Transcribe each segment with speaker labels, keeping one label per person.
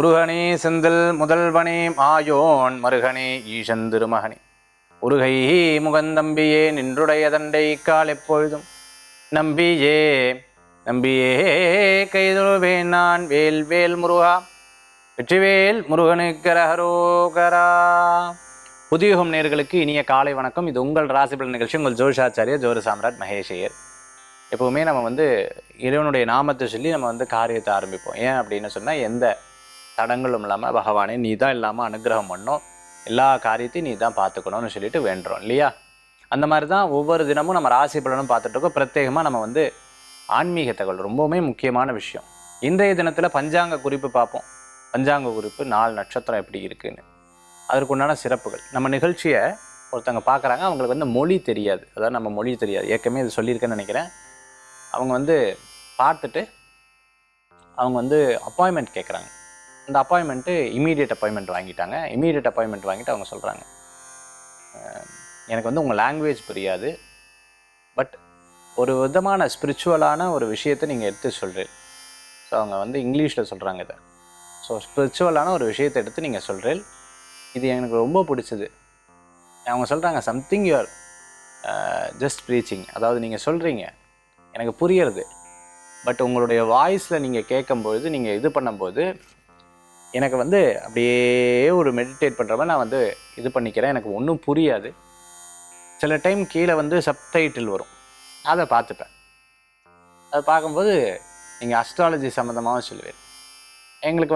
Speaker 1: முருகனே செந்தில் முதல்வனே மாயோன் மருகனே ஈசன் திருமகனே உருகை முகந்தம்பியே நின்றுடைய தண்டை கால் எப்பொழுதும் நம்பியே நம்பியே கைதொழுவேன் நான் வேல் வேல் முருகா வெற்றிவேல் முருகனுக்கு அரகரோகரா. புதியுகம் நேயர்களுக்கு இனிய காலை வணக்கம். இது உங்கள் ராசிபலன் நிகழ்ச்சி. உங்கள் ஜோதிஷாச்சாரிய ஜோதி சாம்ராட் மகேஷையர். எப்போவுமே நம்ம இறைவனுடைய நாமத்தை சொல்லி நம்ம காரியத்தை ஆரம்பிப்போம். ஏன் அப்படின்னு சொன்னால், எந்த தடங்களும் இல்லாமல் பகவானே நீ தான் இல்லாமல் அனுகிரகம் பண்ணோம், எல்லா காரியத்தையும் நீ தான் பார்த்துக்கணும்னு சொல்லிட்டு வேண்டுறோம் இல்லையா? அந்த மாதிரி தான் ஒவ்வொரு தினமும் நம்ம ராசி பலனும் பார்த்துட்டு இருக்கோம். பிரத்யேகமாக நம்ம ஆன்மீக தகவல் ரொம்பவுமே முக்கியமான விஷயம். இன்றைய தினத்தில் பஞ்சாங்க குறிப்பு பார்ப்போம். பஞ்சாங்க குறிப்பு, நாள் நட்சத்திரம் எப்படி இருக்குன்னு, அதற்குண்டான சிறப்புகள். நம்ம நிகழ்ச்சியை ஒருத்தவங்க பார்க்குறாங்க, அவங்களுக்கு மொழி தெரியாது. அதாவது நம்ம மொழி தெரியாது, ஏற்கனவே இது சொல்லியிருக்கேன்னு நினைக்கிறேன். அவங்க பார்த்துட்டு அவங்க அப்பாயின்மெண்ட் கேட்குறாங்க. அந்த அப்பாயின்மெண்ட்டு இமீடியட் அப்பாயின்மெண்ட் வாங்கிட்டாங்க. இமீடியட் அப்பாயின்மெண்ட் வாங்கிட்டு அவங்க சொல்கிறாங்க, எனக்கு உங்கள் லாங்குவேஜ் புரியாது, பட் ஒரு விதமான ஸ்பிரிச்சுவலான ஒரு விஷயத்தை நீங்கள் எடுத்து சொல்கிறீங்க. ஸோ அவங்க இங்கிலீஷில் சொல்கிறாங்க இதை. ஸோ ஸ்பிரிச்சுவலான ஒரு விஷயத்தை எடுத்து நீங்கள் சொல்கிறீங்க, இது எனக்கு ரொம்ப பிடிச்சது. அவங்க சொல்கிறாங்க, சம்திங் யூஆர் ஜஸ்ட் ப்ரீச்சிங். அதாவது நீங்கள் சொல்கிறீங்க, எனக்கு புரியுறது, பட் உங்களுடைய வாய்ஸில் நீங்கள் கேட்கும்பொழுது, நீங்கள் இது பண்ணும்போது எனக்கு அப்படியே ஒரு மெடிடேட் பண்ணுற மாதிரி நான் இது பண்ணிக்கிறேன். எனக்கு ஒன்றும் புரியாது. சில டைம் கீழே சப்டைட்டில் வரும், அதை பார்த்துப்பேன். அதை பார்க்கும்போது நீங்கள் அஸ்ட்ராலஜி சம்மந்தமாகவும் சொல்லுவேன். எங்களுக்கு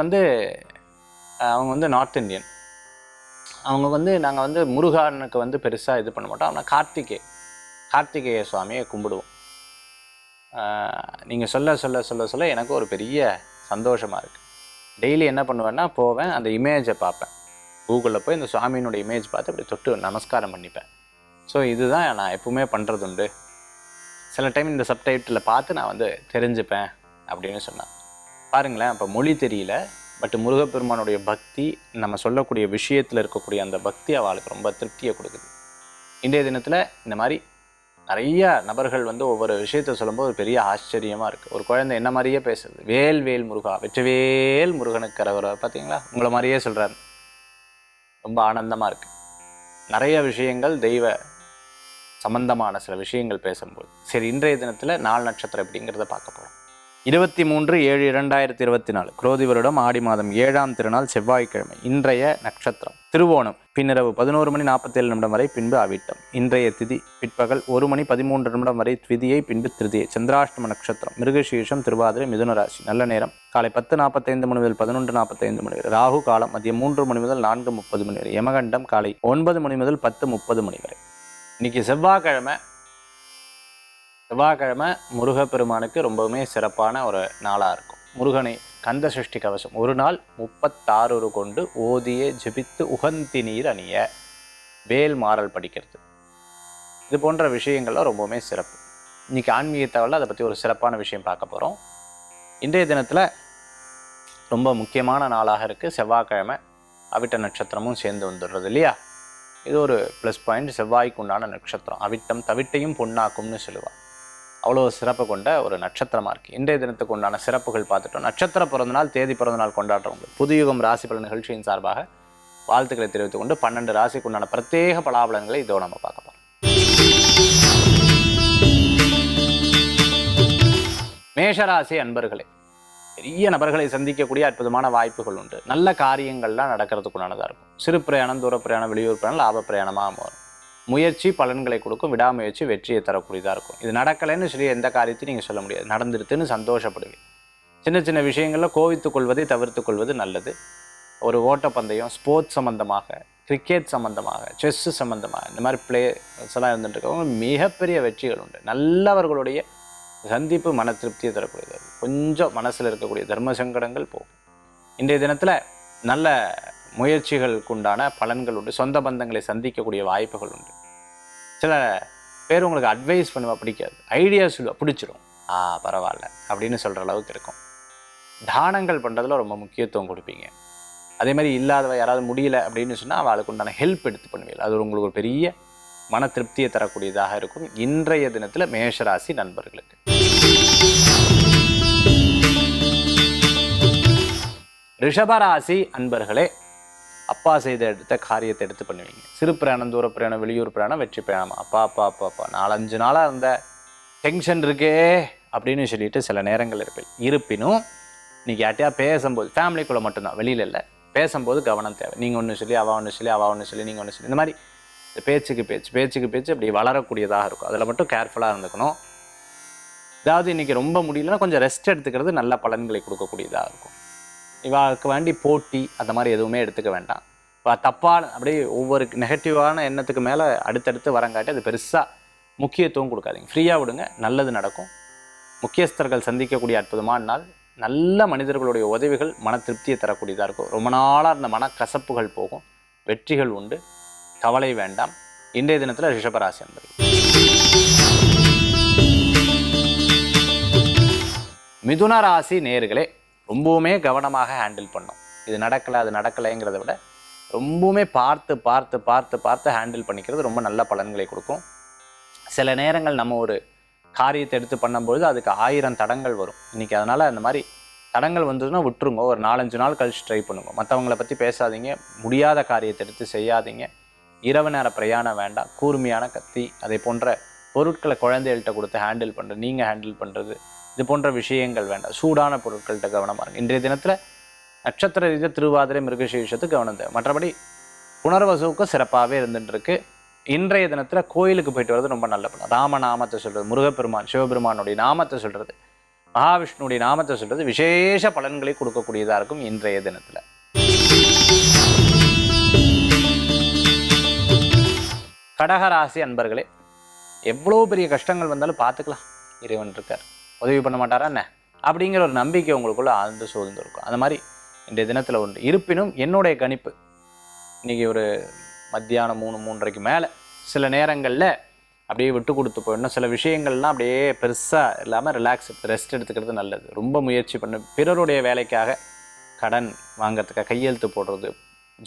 Speaker 1: அவங்க நார்த் இந்தியன். அவங்க நாங்கள் முருகனுக்கு பெருசாக இது பண்ண மாட்டோம். ஆனால் கார்த்திகேய சுவாமியை கும்பிடுவோம். நீங்கள் சொல்ல சொல்ல சொல்ல சொல்ல எனக்கு ஒரு பெரிய சந்தோஷமாக இருக்குது. டெய்லி என்ன பண்ணுவேன்னா, போவேன், அந்த இமேஜை பார்ப்பேன். கூகுளில் போய் இந்த சுவாமியினுடைய இமேஜ் பார்த்து அப்படி தொட்டு நமஸ்காரம் பண்ணிப்பேன். ஸோ இதுதான் நான் எப்பவுமே பண்ணுறது உண்டு. சில டைம் இந்த சப்டைட்டில் பார்த்து நான் தெரிஞ்சுப்பேன் அப்படின்னு சொன்னேன். பாருங்களேன், இப்போ மொழி தெரியல, பட் முருகப்பெருமானுடைய பக்தி, நம்ம சொல்லக்கூடிய விஷயத்தில் இருக்கக்கூடிய அந்த பக்தி அவளுக்கு ரொம்ப திருப்தியை கொடுக்குது. இன்றைய தினத்தில் இந்த மாதிரி நிறைய நபர்கள் ஒவ்வொரு விஷயத்தை சொல்லும்போது ஒரு பெரிய ஆச்சரியமாக இருக்குது. ஒரு குழந்தை என்ன மாதிரியே பேசுறது, வேல் வேல் முருகா வெற்றிவேல் முருகனுக்கு அரகரோகரா. பார்த்தீங்களா, உங்களை மாதிரியே சொல்கிறாரு. ரொம்ப ஆனந்தமாக இருக்குது. நிறைய விஷயங்கள் தெய்வ சம்பந்தமான சில விஷயங்கள் பேசும்போது. சரி, இன்றைய தினத்தில் நாள் நட்சத்திரம் எப்படிங்கிறத பார்க்க போகிறோம். 23/7/2024 குரோதி வருடம் ஆடி மாதம் 7ஆம் திருநாள் செவ்வாய்க்கிழமை. இன்றைய நட்சத்திரம் திருவோணம். பின்னிரவு 11:47 வரை, பின்பு அவிட்டம். இன்றைய திதி பிற்பகல் 1:13 வரை த்விதியை, பின்பு திருதியை. சந்திராஷ்டம நட்சத்திரம் மிருகசீர்ஷம், திருவாதிரை, மிதுன ராசி. நல்ல நேரம் காலை 10:45 முதல் 11:45 வரை. ராகு காலம் மதியம் 3 முதல் 4:30 வரை. யமகண்டம் காலை 9 முதல் 10:30 வரை. இன்னைக்கு செவ்வாய்க்கிழமை முருகப்பெருமானுக்கு ரொம்பவுமே சிறப்பான ஒரு நாளாக இருக்கும். முருகனை கந்த சஷ்டி கவசம் ஒரு நாள் 36 கொண்டு ஓதிய ஜெபித்து உகந்தி நீர் அணிய, வேல் மாறல் படிக்கிறது, இது போன்ற விஷயங்கள்லாம் ரொம்பவுமே சிறப்பு. இன்றைக்கி ஆன்மீக தகவலில் அதை பற்றி ஒரு சிறப்பான விஷயம் பார்க்க போகிறோம். இன்றைய தினத்தில் ரொம்ப முக்கியமான நாளாக இருக்குது. செவ்வாய்க்கிழமை அவிட்ட நட்சத்திரமும் சேர்ந்து வந்துடுறது இல்லையா? இது ஒரு ப்ளஸ் பாயிண்ட். செவ்வாய்க்கு உண்டான நட்சத்திரம் அவிட்டம், தவிட்டையும் பொன்னாக்கும்னு சொல்லுவாள். அவ்வளோ சிறப்பு கொண்ட ஒரு நட்சத்திரமாக இருக்குது. இன்றைய தினத்துக்கு உண்டான சிறப்புகள் பார்த்துட்டோம். நட்சத்திர பிறந்தநாள், தேதி பிறந்தநாள் கொண்டாடுறவங்க புதுயுகம் ராசி பலன் நிகழ்ச்சியின் சார்பாக வாழ்த்துக்களை தெரிவித்துக் கொண்டு 12 ராசிக்கு உண்டான பிரத்யேக பலாபலன்களை இதோ நம்ம பார்க்க போகிறோம். மேஷராசி அன்பர்களே, பெரிய நபர்களை சந்திக்கக்கூடிய அற்புதமான வாய்ப்புகள் உண்டு. நல்ல காரியங்கள்லாம் நடக்கிறதுக்குண்டானதாக இருக்கும். சிறு பிரயாணம், தூர பிரயாணம், வெளியூர் பிரயாணம் லாப பிரயாணமாக மாறும். முயற்சி பலன்களை கொடுக்கும். விடாமுயற்சி வெற்றியை தரக்கூடியதாக இருக்கும். இது நடக்கலைன்னு சொல்லி எந்த காரியத்தையும் நீங்கள் சொல்ல முடியாது. நடந்துருத்துன்னு சந்தோஷப்படுவீங்க. சின்ன சின்ன விஷயங்களில் கோவித்துக் கொள்வதை தவிர்த்து கொள்வது நல்லது. ஒரு ஓட்டப்பந்தயம், ஸ்போர்ட்ஸ் சம்மந்தமாக, கிரிக்கெட் சம்மந்தமாக, செஸ்ஸு சம்மந்தமாக, இந்த மாதிரி பிளேஸ் எல்லாம் இருந்துட்டு இருக்கவங்க மிகப்பெரிய வெற்றிகள் உண்டு. நல்லவர்களுடைய சந்திப்பு மன திருப்தியை தரக்கூடியது. கொஞ்சம் மனசில் இருக்கக்கூடிய தர்ம சங்கடங்கள் போகும். இன்றைய தினத்தில் நல்ல முயற்சிகளுக்குண்டான பலன்கள் உண்டு. சொந்த பந்தங்களை சந்திக்கக்கூடிய வாய்ப்புகள் உண்டு. சில பேர் உங்களுக்கு அட்வைஸ் பண்ணுவா, பிடிக்காது, ஐடியா சொல்லுவா, பிடிச்சிரும், பரவாயில்ல அப்படின்னு சொல்கிற அளவுக்கு இருக்கும். தானங்கள் பண்ணுறதுல ரொம்ப முக்கியத்துவம் கொடுப்பீங்க. அதே மாதிரி இல்லாதவ யாராவது முடியல அப்படின்னு சொன்னால் அவளுக்கு உண்டான ஹெல்ப் எடுத்து பண்ணுவீங்க. அது உங்களுக்கு ஒரு பெரிய மன திருப்தியை தரக்கூடியதாக இருக்கும் இன்றைய தினத்தில் மேஷராசி நண்பர்களுக்கு. ரிஷபராசி அன்பர்களே, அப்பா செய்த எடுத்த காரியத்தை எடுத்து பண்ணுவீங்க. சிறு பிரயாணம், தூர பிரயாணம், வெளியூர் பிரயாணம், வெற்றி பிரயாணம். அப்பா அப்பா அப்பா அப்பா 4-5 நாளாக இருந்த டென்ஷன் இருக்கே அப்படின்னு சொல்லிட்டு சில நேரங்கள் இருப்பினும் இன்றைக்கி யார்ட்டையா பேசும்போது, ஃபேமிலிக்குள்ளே மட்டும்தான், வெளியில் இல்லை, பேசும்போது கவனம் தேவை. நீங்கள் ஒன்று சொல்லி அவள் ஒன்று சொல்லி அவள் ஒன்று சொல்லி நீங்கள் ஒன்று சொல்லி, இந்த மாதிரி பேச்சுக்கு பேச்சு அப்படி வளரக்கூடியதாக இருக்கும். அதில் மட்டும் கேர்ஃபுல்லாக இருந்துக்கணும். அதாவது இன்றைக்கி ரொம்ப முடியலன்னா கொஞ்சம் ரெஸ்ட் எடுத்துக்கிறது நல்ல பலன்களை கொடுக்கக்கூடியதாக இருக்கும். இவாளுக்கு வேண்டி போட்டி அந்த மாதிரி எதுவுமே எடுத்துக்க வேண்டாம். இப்போ தப்பான அப்படியே ஒவ்வொரு நெகட்டிவான எண்ணத்துக்கு மேலே அடுத்தடுத்து வரங்காட்டி அது பெருசாக முக்கியத்துவம் கொடுக்காதீங்க. ஃப்ரீயாக விடுங்க, நல்லது நடக்கும். முக்கியஸ்தர்கள் சந்திக்கக்கூடிய அற்புதமான நாள். நல்ல மனிதர்களுடைய உதவிகள் மன திருப்தியை தரக்கூடியதாக இருக்கும். ரொம்ப நாளாக இருந்த மனக்கசப்புகள் போகும், வெற்றிகள் உண்டு, கவலை வேண்டாம். இன்றைய தினத்தில் ரிஷபராசி அன்பர்கள். மிதுன ராசி நேயர்களே, ரொம்பவுமே கவனமாக ஹேண்டில் பண்ணோம். இது நடக்கலை அது நடக்கலைங்கிறத விட ரொம்பவுமே பார்த்து பார்த்து பார்த்து பார்த்து ஹேண்டில் பண்ணிக்கிறது ரொம்ப நல்ல பலன்களை கொடுக்கும். சில நேரங்கள் நம்ம ஒரு காரியத்தை எடுத்து பண்ணும்போது அதுக்கு 1000 தடங்கள் வரும் இன்றைக்கி. அதனால் அந்த மாதிரி தடங்கள் வந்ததுன்னா விட்டுருங்க. ஒரு 4-5 நாள் கழிச்சு ட்ரை பண்ணுங்க. மற்றவங்கள பற்றி பேசாதீங்க, முடியாத காரியத்தை எடுத்து செய்யாதீங்க. இரவு நேர பிரயாணம் வேண்டாம். கூர்மையான கத்தி அதை போன்ற பொருட்களை குழந்தைகள்கிட்ட கொடுத்து ஹேண்டில் பண்ணுறது, நீங்கள் ஹேண்டில் பண்ணுறது, இது போன்ற விஷயங்கள் வேண்டாம். சூடான பொருட்கள்கிட்ட கவனமாக இருங்க. இன்றைய தினத்தில் நட்சத்திர ரீதியாக திருவாதிரை, மிருகசீரிஷத்துக்கு கவனம் தேவை. மற்றபடி புனர்வசுவுக்கு சிறப்பாகவே இருந்துட்டுருக்கு. இன்றைய தினத்தில் கோயிலுக்கு போயிட்டு வர்றது ரொம்ப நல்ல பலன். ராமநாமத்தை சொல்கிறது, முருகப்பெருமான் சிவபெருமானுடைய நாமத்தை சொல்கிறது, மகாவிஷ்ணுடைய நாமத்தை சொல்கிறது விசேஷ பலன்களை கொடுக்கக்கூடியதாக இருக்கும் இன்றைய தினத்தில். கடகராசி அன்பர்களே, எவ்வளோ பெரிய கஷ்டங்கள் வந்தாலும் பார்த்துக்கலாம், இறைவன் இருக்கார், உதவி பண்ண மாட்டாரா என்ன அப்படிங்கிற ஒரு நம்பிக்கை உங்களுக்குள்ள ஆழ்ந்து சூழ்ந்து இருக்கும். அந்த மாதிரி இன்றைய தினத்தில் உண்டு. இருப்பினும் என்னுடைய கணிப்பு இன்றைக்கி ஒரு மத்தியானம் 3-3:30 மேலே சில நேரங்களில் அப்படியே விட்டு கொடுத்து போயிடணும். சில விஷயங்கள்லாம் அப்படியே பெருசாக இல்லாமல் ரிலாக்ஸ் ரெஸ்ட் எடுத்துக்கிறது நல்லது. ரொம்ப முயற்சி பண்ணு. பிறருடைய வேலைக்காக கடன் வாங்கிறதுக்காக கையெழுத்து போடுறது,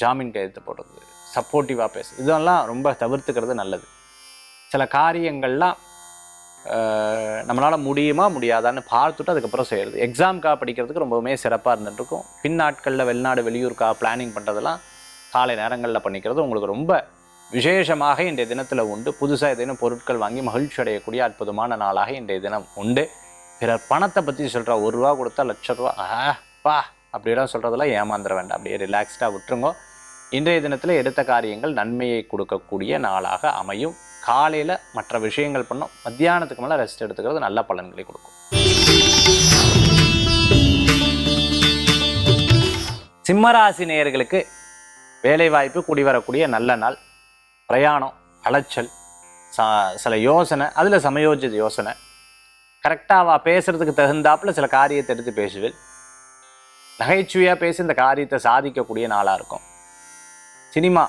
Speaker 1: ஜாமீன் கையெழுத்து போடுறது, சப்போர்ட்டிவாக பேசுறது, இதெல்லாம் ரொம்ப தவிர்த்துக்கிறது நல்லது. சில காரியங்கள்லாம் நம்மளால் முடியுமா முடியாதான்னு பார்த்துட்டு அதுக்கப்புறம் செய்கிறது. எக்ஸாமுக்காக படிக்கிறதுக்கு ரொம்பவுமே சிறப்பாக இருந்துகிட்ருக்கும். பின்னாட்களில் வெளிநாடு வெளியூருக்காக பிளானிங் பண்ணுறதெல்லாம் காலை நேரங்களில் பண்ணிக்கிறது உங்களுக்கு ரொம்ப விசேஷமாக இன்றைய தினத்தில் உண்டு. புதுசாக ஏதேனும் பொருட்கள் வாங்கி மகிழ்ச்சி அடையக்கூடிய அற்புதமான நாளாக இன்றைய தினம் உண்டு. பிறர் பணத்தை பற்றி சொல்கிற, 1 ரூபா கொடுத்தா ₹1,00,000 பா அப்படிலாம் சொல்கிறதெல்லாம் ஏமாந்துட வேண்டாம். அப்படியே ரிலாக்ஸ்டாக விட்டுருங்க. இன்றைய தினத்தில் எடுத்த காரியங்கள் நன்மையை கொடுக்கக்கூடிய நாளாக அமையும். காலையில் மற்ற விஷயங்கள் பண்ணோம், மத்தியானத்துக்கு மேலே ரெஸ்ட் எடுத்துக்கிறது நல்ல பலன்களை கொடுக்கும். சிம்மராசி நேயர்களுக்கு வேலைவாய்ப்பு கூடி வரக்கூடிய நல்ல நாள். பிரயாணம், அலைச்சல், சில யோசனை, அதில் சமயோஜித யோசனை கரெக்டாக பேசுகிறதுக்கு தகுந்தாப்பில் சில காரியத்தை எடுத்து பேசுவேன். நகைச்சுவையாக பேசி இந்த காரியத்தை சாதிக்கக்கூடிய நாளாக இருக்கும். சினிமா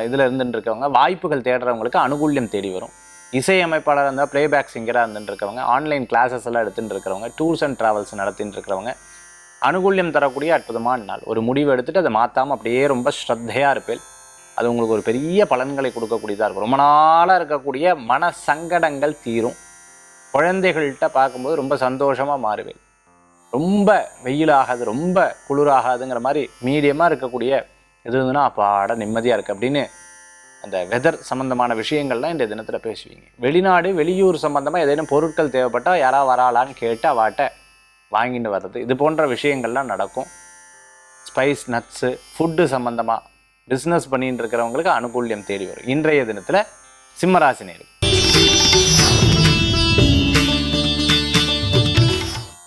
Speaker 1: இதில் இருந்துட்டுருக்கவங்க, வாய்ப்புகள் தேடுறவங்களுக்கு அனுகூல்யம் தேடி வரும். இசையமைப்பாளராக இருந்தால், ப்ளேபேக் சிங்கராக இருந்துட்டுருக்கவங்க, ஆன்லைன் கிளாஸஸ் எல்லாம் எடுத்துகிட்டு இருக்கிறவங்க, டூர்ஸ் அண்ட் ட்ராவல்ஸ் நடத்திட்டு இருக்கிறவங்க, அனுகூல்யம் தரக்கூடிய அற்புதமான நாள். ஒரு முடிவு எடுத்துகிட்டு அதை மாற்றாமல் அப்படியே ரொம்ப ஸ்ரத்தையாக இருப்பேன். அது உங்களுக்கு ஒரு பெரிய பலன்களை கொடுக்கக்கூடியதாக இருக்கும். ரொம்ப நாளாக இருக்கக்கூடிய மன சங்கடங்கள் தீரும். குழந்தைகள்கிட்ட பார்க்கும்போது ரொம்ப சந்தோஷமாக மாறுவேன். ரொம்ப வெயிலாகாது, ரொம்ப குளிராகாதுங்கிற மாதிரி மீடியமாக இருக்கக்கூடிய எது இருந்துன்னா அப்பாட நிம்மதியாக இருக்குது அப்படின்னு அந்த வெதர் சம்மந்தமான விஷயங்கள்லாம் இந்த தினத்தில் பேசுவீங்க. வெளிநாடு வெளியூர் சம்மந்தமாக ஏதேனும் பொருட்கள் தேவைப்பட்டால் யாராவது வராளான்னு கேட்டு அவாட்ட வாங்கிட்டு வர்றது, இது போன்ற விஷயங்கள்லாம் நடக்கும். ஸ்பைஸ், நட்ஸு, ஃபுட்டு சம்மந்தமாக பிஸ்னஸ் பண்ணிட்டு இருக்கிறவங்களுக்கு அனுகூல்யம் தேடி வரும் இன்றைய தினத்தில் சிம்மராசி நேயர்கள்.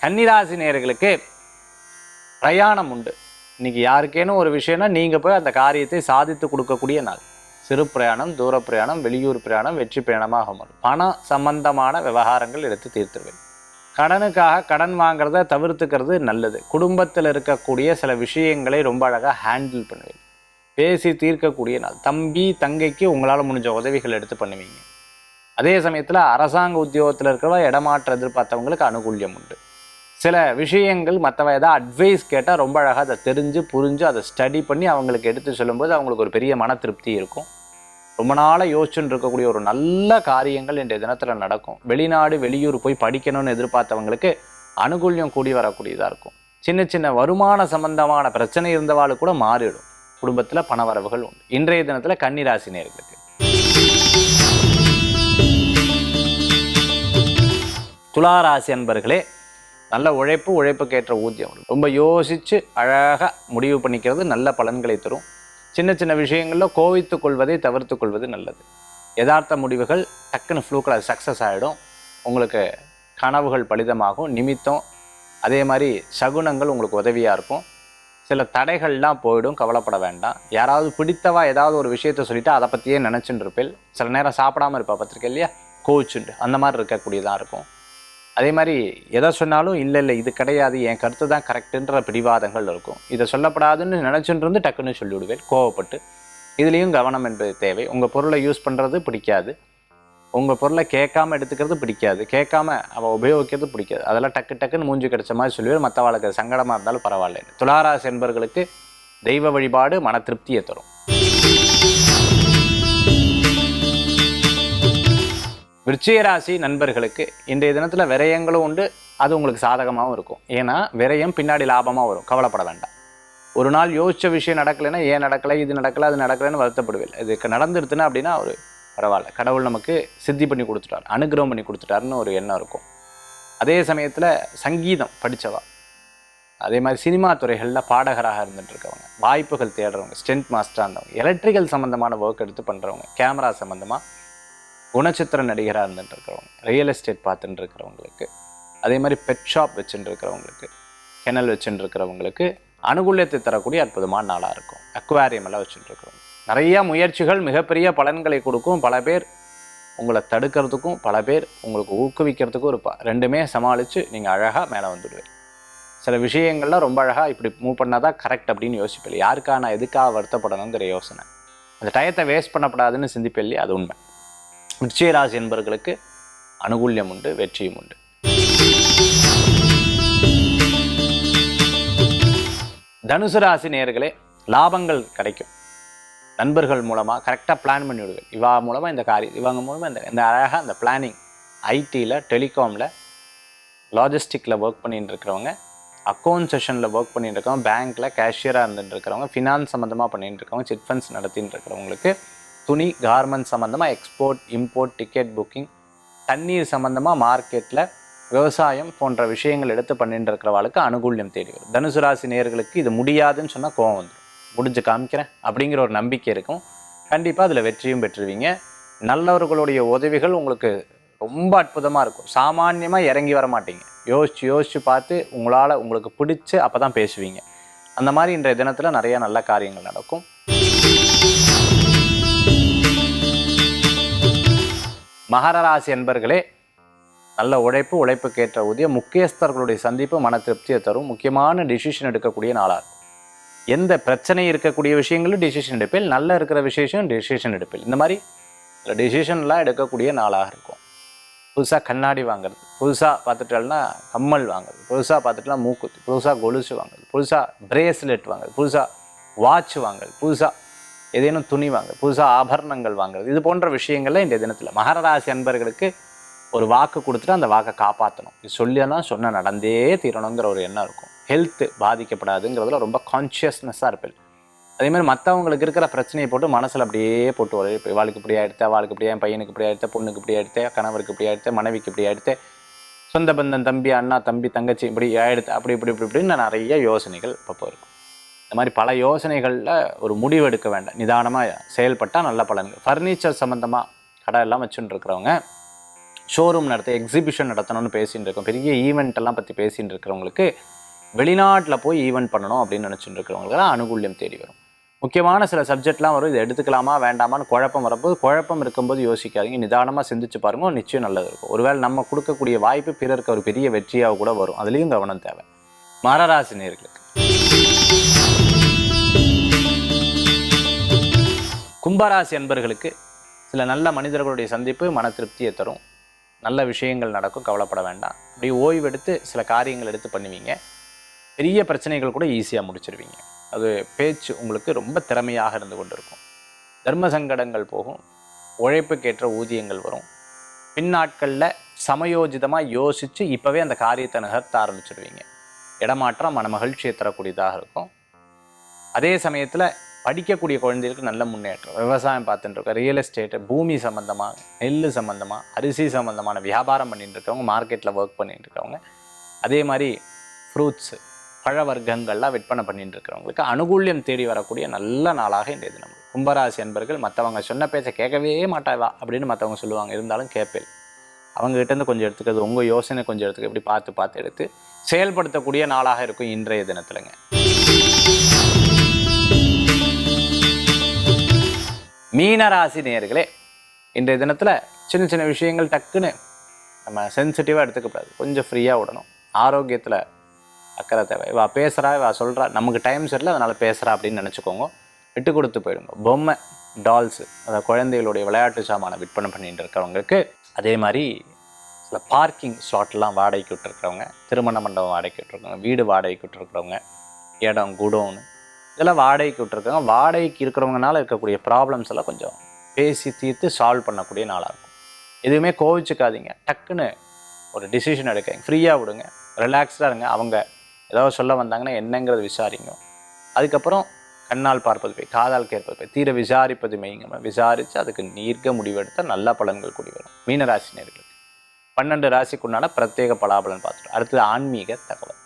Speaker 1: கன்னிராசி நேயர்களுக்கு பிரயாணம் உண்டு. இன்றைக்கி யாருக்கேனும் ஒரு விஷயம்னா நீங்கள் போய் அந்த காரியத்தை சாதித்து கொடுக்கக்கூடிய நாள். சிறு பிரயாணம், தூர பிரயாணம், வெளியூர் பிரயாணம் வெற்றி பிரயாணமாக மாறும். பண சம்பந்தமான விவகாரங்கள் எடுத்து தீர்த்துருவேன். கடனுக்காக கடன் வாங்கிறத தவிர்த்துக்கிறது நல்லது. குடும்பத்தில் இருக்கக்கூடிய சில விஷயங்களை ரொம்ப அழகாக ஹேண்டில் பண்ணுவேன். பேசி தீர்க்கக்கூடிய நாள். தம்பி தங்கைக்கு உங்களால் முடிஞ்ச உதவிகள் எடுத்து பண்ணுவீங்க. அதே சமயத்தில் அரசாங்க உத்தியோகத்தில் இருக்கிறவா இடமாற்ற எதிர்பார்த்தவங்களுக்கு அனுகூல்யம் உண்டு. சில விஷயங்கள் மற்றவ ஏதாவது அட்வைஸ் கேட்டால் ரொம்ப அழகாக அதை தெரிஞ்சு புரிஞ்சு அதை ஸ்டடி பண்ணி அவங்களுக்கு எடுத்து சொல்லும்போது அவங்களுக்கு ஒரு பெரிய மன திருப்தி இருக்கும். ரொம்ப நாளாக யோசிச்சுன்னு இருக்கக்கூடிய ஒரு நல்ல காரியங்கள் இன்றைய தினத்தில் நடக்கும். வெளிநாடு வெளியூர் போய் படிக்கணும்னு எதிர்பார்த்தவங்களுக்கு அனுகூல்யம் கூடி வரக்கூடியதாக இருக்கும். சின்ன சின்ன வருமான சம்பந்தமான பிரச்சனை இருந்தவாள் கூட மாறிடும். குடும்பத்தில் பணவரவுகள் உண்டு. இன்றைய தினத்தில் கன்னி ராசி நேயர்களுக்கு துலா ராசி அன்பர்களே, நல்ல உழைப்புக்கேற்ற ஊதியம். ரொம்ப யோசித்து அழகாக முடிவு பண்ணிக்கிறது நல்ல பலன்களை தரும். சின்ன சின்ன விஷயங்களில் கோவித்து கொள்வதை தவிர்த்து கொள்வது நல்லது. யதார்த்த முடிவுகள் டக்குன்னு ஃப்ளூக்கில் சக்ஸஸ் ஆகிடும். உங்களுக்கு கனவுகள் பலிதமாகும். நிமித்தம் அதே மாதிரி சகுனங்கள் உங்களுக்கு உதவியாக இருக்கும். சில தடைகள்லாம் போயிடும், கவலைப்பட வேண்டாம். யாராவது பிடித்தவா ஏதாவது ஒரு விஷயத்த சொல்லிவிட்டு அதை பற்றியே நினச்சிட்டு இருப்பேன். சில நேரம் சாப்பிடாமல் இருப்பா பார்த்துருக்கேன் இல்லையா, கோச்சுண்டு அந்த மாதிரி இருக்கக்கூடியதாக இருக்கும். அதே மாதிரி எதை சொன்னாலும் இல்லை இது கிடையாது, என் கருத்து தான் கரெக்டுன்ற பிடிவாதங்கள் இருக்கும். இதை சொல்லப்படாதுன்னு நினச்சிட்டு இருந்து டக்குன்னு சொல்லிவிடுவேன் கோவப்பட்டு. இதுலேயும் கவனம் என்பது தேவை. உங்கள் பொருளை யூஸ் பண்ணுறது பிடிக்காது, உங்கள் பொருளை கேட்காம எடுத்துக்கிறது பிடிக்காது, கேட்காம அவள் உபயோகிக்கிறது பிடிக்காது. அதெல்லாம் டக்குன்னு மூஞ்சி கிடைச்ச மாதிரி சொல்லுவேன். மற்றவாளுக்கு சங்கடமாக இருந்தாலும் பரவாயில்ல. துளாராசி என்பவர்களுக்கு தெய்வ வழிபாடு மன திருப்தியை தரும். விருச்சிக ராசி நண்பர்களுக்கு இன்றைய தினத்தில் விரயங்களும் உண்டு. அது உங்களுக்கு சாதகமாகவும் இருக்கும். ஏன்னா விரயம் பின்னாடி லாபமாக வரும், கவலைப்பட வேண்டாம். ஒரு நாள் யோசித்த விஷயம் நடக்கலைன்னா ஏன் நடக்கலை, இது நடக்கலை, அது நடக்கலைன்னு வருத்தப்படுவேன். இதுக்கு நடந்துருத்துன்னா அப்படின்னா ஒரு பரவாயில்ல, கடவுள் நமக்கு சித்தி பண்ணி கொடுத்துட்டார், அனுகிரகம் பண்ணி கொடுத்துட்டாருன்னு ஒரு எண்ணம் இருக்கும். அதே சமயத்தில் சங்கீதம் படித்தவா, அதே மாதிரி சினிமா துறைகளில் பாடகராக இருந்துட்டு இருக்கவங்க, வாய்ப்புகள் தேடுறவங்க, ஸ்டென்ட் மாஸ்டராக இருந்தவங்க, எலக்ட்ரிக்கல் சம்மந்தமான ஒர்க் எடுத்து பண்ணுறவங்க, கேமரா சம்மந்தமாக குணச்சித்திர நடிகராக இருந்துட்டு இருக்கிறவங்க, ரியல் எஸ்டேட் பார்த்துட்டு இருக்கிறவங்களுக்கு, அதே மாதிரி பெட் ஷாப் வச்சுட்டு இருக்கிறவங்களுக்கு, கெனல் வச்சுட்டு இருக்கிறவங்களுக்கு அனுகூல்யத்தை தரக்கூடிய அற்புதமான நாளாக இருக்கும். அக்வாரியம் எல்லாம் வச்சுட்டு இருக்கிறவங்க நிறையா முயற்சிகள் மிகப்பெரிய பலன்களை கொடுக்கும். பல பேர் உங்களை தடுக்கிறதுக்கும் பல பேர் உங்களுக்கு ஊக்குவிக்கிறதுக்கும் இருப்பா. ரெண்டுமே சமாளித்து நீங்கள் அழகாக மேலே வந்துடுவேன். சில விஷயங்கள்லாம் ரொம்ப அழகாக இப்படி மூவ் பண்ணால் தான் கரெக்ட் அப்படின்னு யோசிப்பேன். யாருக்கா நான் எதுக்காக வருத்தப்படணுங்கிற யோசனை, அந்த டயத்தை வேஸ்ட் பண்ணப்படாதுன்னு சிந்திப்பேன் இல்லையா, அது உண்மை. விருச்சிக ராசி என்பவர்களுக்கு அனுகூல்யம் உண்டு, வெற்றியும் உண்டு. தனுசு ராசி நேயர்களே, லாபங்கள் கிடைக்கும். நண்பர்கள் மூலமாக கரெக்டாக பிளான் பண்ணி விடுவேன். இவா மூலமாக இந்த காரியம், இவங்க மூலமாக இந்த அழகாக அந்த பிளானிங், ஐடியில், டெலிகாமில், லாஜிஸ்டிக்கில் ஒர்க் பண்ணிட்டு இருக்கிறவங்க, அக்கௌண்ட் செஷனில் ஒர்க் பண்ணிட்டு இருக்கவங்க, பேங்க்கில் கேஷியராக இருந்துட்டு இருக்கிறவங்க, ஃபினான்ஸ் சம்மந்தமாக பண்ணிட்டு இருக்கவங்க, சிட் ஃபண்ட்ஸ் நடத்திட்டு இருக்கிறவங்களுக்கு, துணி கார்மெண்ட் சம்மந்தமாக, எக்ஸ்போர்ட் இம்போர்ட் டிக்கெட் புக்கிங், தண்ணீர் சம்மந்தமாக, மார்க்கெட்டில், விவசாயம் போன்ற விஷயங்கள் எடுத்து பண்ணிட்டு இருக்கிறவாளுக்கு அனுகூல்யம் தேடி வரும். தனுசு ராசி நேயர்களுக்கு இது முடியாதுன்னு சொன்னால் கோவம் வந்துடும். முடிஞ்சு காமிக்கிறேன் அப்படிங்கிற ஒரு நம்பிக்கை இருக்கும். கண்டிப்பாக அதில் வெற்றியும் பெற்றுவீங்க. நல்லவர்களுடைய உதவிகள் உங்களுக்கு ரொம்ப அற்புதமாக இருக்கும். சாமான்யமாக இறங்கி வர மாட்டீங்க. யோசித்து பார்த்து உங்களால் உங்களுக்கு பிடிச்சி அப்போ தான் பேசுவீங்க. அந்த மாதிரி இன்றைய தினத்தில் நிறையா நல்ல காரியங்கள் நடக்கும். மகர ராசி என்பர்களே, நல்ல உழைப்புக்கேற்ற ஊதியம், முக்கியஸ்தர்களுடைய சந்திப்பு மன திருப்தியை தரும். முக்கியமான டிசிஷன் எடுக்கக்கூடிய நாளாக இருக்கும். எந்த பிரச்சனை இருக்கக்கூடிய விஷயங்களும் டிசிஷன் எடுப்பேன், நல்ல இருக்கிற விசேஷம் டிசிஷன் எடுப்பேன். இந்த மாதிரி டிசிஷன்லாம் எடுக்கக்கூடிய நாளாக இருக்கும். புதுசாக கண்ணாடி வாங்குறது, புதுசாக பார்த்துட்டோம்னா கம்மல் வாங்குறது, புதுசாக பார்த்துட்டோம்னா மூக்குத்தி, புதுசாக கொலுசு வாங்குறது, புதுசாக பிரேஸ்லெட் வாங்குறது, புதுசாக வாட்ச் வாங்குறது, புதுசாக ஏதேனும் துணி வாங்குறது, புதுசாக ஆபரணங்கள் வாங்குறது, இது போன்ற விஷயங்கள்ல இந்த தினத்தில் மகர ராசி அன்பர்களுக்கு ஒரு வாக்கு கொடுத்துட்டு அந்த வாக்கை காப்பாற்றணும். இது சொல்லியெல்லாம் சொன்ன நடந்தே தீரணுங்கிற ஒரு எண்ணம் இருக்கும். ஹெல்த்து பாதிக்கப்படாதுங்கிறதுல ரொம்ப கான்ஷியஸ்னஸாக இருப்பேன். அதேமாதிரி மற்றவங்களுக்கு இருக்கிற பிரச்சனையை போட்டு மனசில் அப்படியே போட்டு வரும். இப்போ வாழ்க்கை இப்படி ஆகிடுத்த, வாழ்க்கை இப்படியா, என் பையனுக்கு இப்படி ஆகிடுத்த, பொண்ணுக்கு இப்படி ஆகிடுத்த, கணவருக்கு இப்படி ஆகிடுத்த, மனைவிக்கு இப்படி ஆகிடுத்த, சொந்த பந்தம், தம்பி, அண்ணா, தம்பி, தங்கச்சி இப்படி ஆகிடுத்த, இப்படின்னு நிறைய யோசனைகள் இப்போ இருக்கும். இந்த மாதிரி பல யோசனைகளில் ஒரு முடிவு எடுக்க வேண்டாம். நிதானமாக செயல்பட்டால் நல்ல பலன்கள். ஃபர்னிச்சர் சம்மந்தமாக கடை எல்லாம் வச்சுட்டு இருக்கிறவங்க, ஷோரூம் நடத்த, எக்ஸிபிஷன் நடத்தணும்னு பேசிகிட்டு இருக்கோம், பெரிய ஈவெண்ட் எல்லாம் பற்றி பேசிகிட்டு இருக்கிறவங்களுக்கு, வெளிநாட்டில் போய் ஈவெண்ட் பண்ணணும் அப்படின்னு நினச்சிட்டு இருக்கிறவங்களுக்குலாம் அனுகூல்யம் தேடி வரும். முக்கியமான சில சப்ஜெக்ட்லாம் வரும். இதை எடுத்துக்கலாமா வேண்டாமான்னு குழப்பம் வரும்போது, குழப்பம் இருக்கும்போது யோசிக்காதீங்க, நிதானமாக சிந்திச்சு பாருங்க, நிச்சயம் நல்லது இருக்கும். ஒருவேளை நம்ம கொடுக்கக்கூடிய வாய்ப்பு பிறருக்கு ஒரு பெரிய வெற்றியாக கூட வரும். அதுலேயும் கவனம் தேவை. மகராசி நேயர்களுக்கு கும்பராசி என்பர்களுக்கு சில நல்ல மனிதர்களுடைய சந்திப்பு மன திருப்தியை தரும். நல்ல விஷயங்கள் நடக்கும், கவலைப்பட வேண்டாம். அப்படி ஓய்வெடுத்து சில காரியங்கள் எடுத்து பண்ணுவீங்க. பெரிய பிரச்சனைகள் கூட ஈஸியாக முடிச்சிருவீங்க. அது பேச்சு உங்களுக்கு ரொம்ப திறமையாக இருந்து கொண்டு இருக்கும். தர்ம சங்கடங்கள் போகும், உழைப்புக்கேற்ற ஊதியங்கள் வரும். பின்னாட்களில் சமயோஜிதமாக யோசித்து இப்போவே அந்த காரியத்தை நகர்த்த ஆரம்பிச்சிடுவீங்க. இடமாற்றம் மன மகிழ்ச்சியை தரக்கூடியதாக இருக்கும். அதே சமயத்தில் படிக்கக்கூடிய குழந்தைகளுக்கு நல்ல முன்னேற்றம். விவசாயம் பார்த்துட்டு இருக்கோம், ரியல் எஸ்டேட்டு, பூமி சம்மந்தமாக, நெல் சம்மந்தமாக, அரிசி சம்மந்தமான வியாபாரம் பண்ணிட்டு இருக்கவங்க, மார்க்கெட்டில் ஒர்க் பண்ணிட்டு இருக்கவங்க, அதே மாதிரி ஃப்ரூட்ஸு பழ வர்க்கங்கள்லாம் விற்பனை பண்ணிட்டு இருக்கிறவங்களுக்கு அனுகூல்யம் தேடி வரக்கூடிய நல்ல நாளாக இன்றைய தினம். கும்பராசி அன்பர்கள் மற்றவங்க சொன்ன பேச்சை கேட்கவே மாட்டாவா அப்படின்னு மற்றவங்க சொல்லுவாங்க, இருந்தாலும் கேட்பேன். அவங்ககிட்டேருந்து கொஞ்சம் எடுத்துக்கிறது, உங்கள் யோசனை கொஞ்சம் எடுத்துக்க, இப்படி பார்த்து எடுத்து செயல்படுத்தக்கூடிய நாளாக இருக்கும் இன்றைய தினத்துலங்க. மீனராசி நேயர்களே, இன்றைய தினத்தில் சின்ன சின்ன விஷயங்கள் டக்குன்னு நம்ம சென்சிட்டிவாக எடுத்துக்கப்படாது, கொஞ்சம் ஃப்ரீயாக விடணும். ஆரோக்கியத்தில் அக்கறை தேவை. இவா பேசுகிறா, இவா சொல்கிறா, நமக்கு டைம் சரியில்லை அதனால் பேசுகிறா அப்படின்னு நினச்சிக்கோங்க, விட்டு கொடுத்து போயிடுங்க. பொம்மை டால்ஸு, அதாவது குழந்தைகளுடைய விளையாட்டு சாமானை விற்பனை பண்ணிட்டு இருக்கிறவங்களுக்கு, அதே மாதிரி சில பார்க்கிங் ஸ்லாட்லாம் வாடகைக்கு விட்டுருக்கிறவங்க, திருமண மண்டபம் வாடகைக்கு விட்டுருக்கவங்க, வீடு வாடகைக்கு விட்டுருக்கிறவங்க, இடம் குடோன்னு இதெல்லாம் வாடகைக்கு விட்டுருக்காங்க. வாடகைக்கு இருக்கிறவங்கனால இருக்கக்கூடிய ப்ராப்ளம்ஸ் எல்லாம் கொஞ்சம் பேசி தீர்த்து சால்வ் பண்ணக்கூடிய நாளாக இருக்கும். எதுவுமே கோவிச்சுக்காதீங்க, டக்குன்னு ஒரு டிசிஷன் எடுக்காங்க, ஃப்ரீயாக விடுங்க, ரிலாக்ஸ்டாக இருங்க. அவங்க ஏதாவது சொல்ல வந்தாங்கன்னா என்னங்கிறது விசாரிங்க. அதுக்கப்புறம் கண்ணால் பார்ப்பது போய் காதால் கேட்பது போய் தீர விசாரிப்பது மெய்ங்க. விசாரித்து அதுக்கு நீர்க்க முடிவெடுத்த நல்ல பலன்கள் கூடி வரும். மீனராசினியர்களுக்கு 12 ராசிக்குண்டான பிரத்யேக பலாபலன் பார்த்துட்டோம். அடுத்தது ஆன்மீக தகவல்.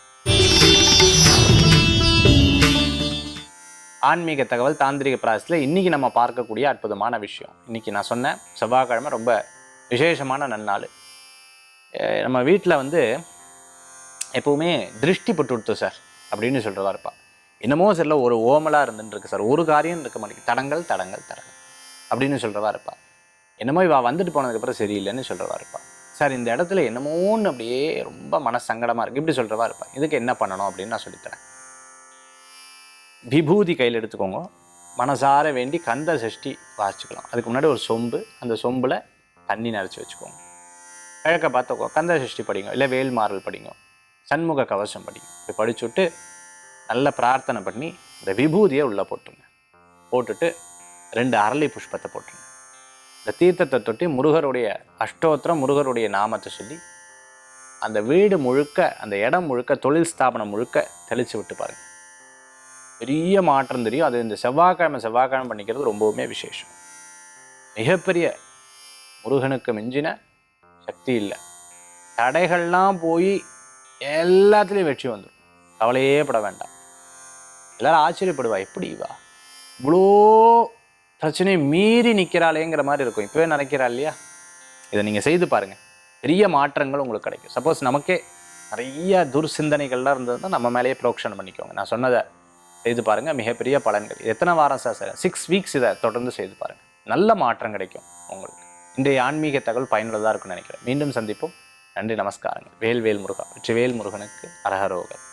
Speaker 1: ஆன்மீக தகவல் தாந்திரிக பிராசத்தில் இன்றைக்கி நம்ம பார்க்கக்கூடிய அற்புதமான விஷயம். இன்றைக்கி நான் சொன்னேன், செவ்வாய்க்கிழமை ரொம்ப விசேஷமான நன்னாள். நம்ம வீட்டில் வந்து எப்போவுமே திருஷ்டி பட்டு விடுத்து சார் அப்படின்னு சொல்கிறதா இருப்பாள். என்னமோ சரியில் ஒரு ஓமலாக இருந்துருக்கு சார், ஒரு காரியம் இருக்க மாட்டேங்குது, தடங்கள் அப்படின்னு சொல்கிறதா இருப்பாள். என்னமோ இவள் வந்துட்டு போனதுக்கப்புறம் சரியில்லைன்னு சொல்கிறதா இருப்பாள். சார் இந்த இடத்துல என்னமோன்னு அப்படியே ரொம்ப மனசங்கடமாக இருக்குது இப்படி சொல்கிறவா இருப்பாள். இதுக்கு என்ன பண்ணணும் அப்படின்னு நான் சொல்லித்தரேன். விபூதி கையில் எடுத்துக்கோங்க, மனசார வேண்டி கந்த சஷ்டி வாசிச்சுக்கலாம். அதுக்கு முன்னாடி ஒரு சொம்பு, அந்த சொம்பில் தண்ணி நிறச்சி வச்சுக்கோங்க. கிழக்க பார்த்துக்கோ, கந்த சஷ்டி படிங்க, இல்லை வேல்மாறல் படிங்க, சண்முக கவசம் படிங்க. இப்படி படிச்சுட்டு நல்ல பிரார்த்தனை பண்ணி இந்த விபூதியை உள்ளே போட்டுருங்க. போட்டுட்டு 2 அரளி புஷ்பத்தை போட்டுருங்க. இந்த தீர்த்தத்தை தொட்டி முருகருடைய அஷ்டோத்திரம், முருகருடைய நாமத்தை சொல்லி அந்த வீடு முழுக்க, அந்த இடம் முழுக்க, தொழில் ஸ்தாபனம் முழுக்க தெளித்து விட்டு பாருங்கள். பெரிய மாற்றம் தெரியும். அது இந்த செவ்வாய்க்கிழமை பண்ணிக்கிறது ரொம்பவுமே விசேஷம். மிகப்பெரிய முருகனுக்கு மிஞ்சின சக்தி இல்லை. தடைகள்லாம் போய் எல்லாத்துலேயும் வெற்றி வந்துடும், கவலையே பட வேண்டாம். எல்லாரும் ஆச்சரியப்படுவா, எப்படி வா இவ்வளோ பிரச்சனையை மீறி நிற்கிறாளேங்கிற மாதிரி இருக்கும். இப்போவே நினைக்கிறா இல்லையா? இதை நீங்கள் செய்து பாருங்கள், பெரிய மாற்றங்கள் உங்களுக்கு கிடைக்கும். சப்போஸ் நமக்கே நிறைய துர்சிந்தனைகள்லாம் இருந்ததுன்னா நம்ம மேலேயே புரோக்ஷனம் பண்ணிக்கோங்க. நான் சொன்னதை செய்து பாருங்கள், மிகப்பெரிய பலன்கள். எத்தனை வாரம் சார்? 6 வீக்ஸ் இதை தொடர்ந்து செய்து பாருங்கள், நல்ல மாற்றம் கிடைக்கும் உங்களுக்கு. இன்றைய ஆன்மீக தகவல் பயனுள்ளதாக இருக்குன்னு நினைக்கிறேன். மீண்டும் சந்திப்போம். நன்றி, நமஸ்காரங்கள். வேல்வேல் முருகா. வெற்றிவேல் முருகனுக்கு அரகரோகர்.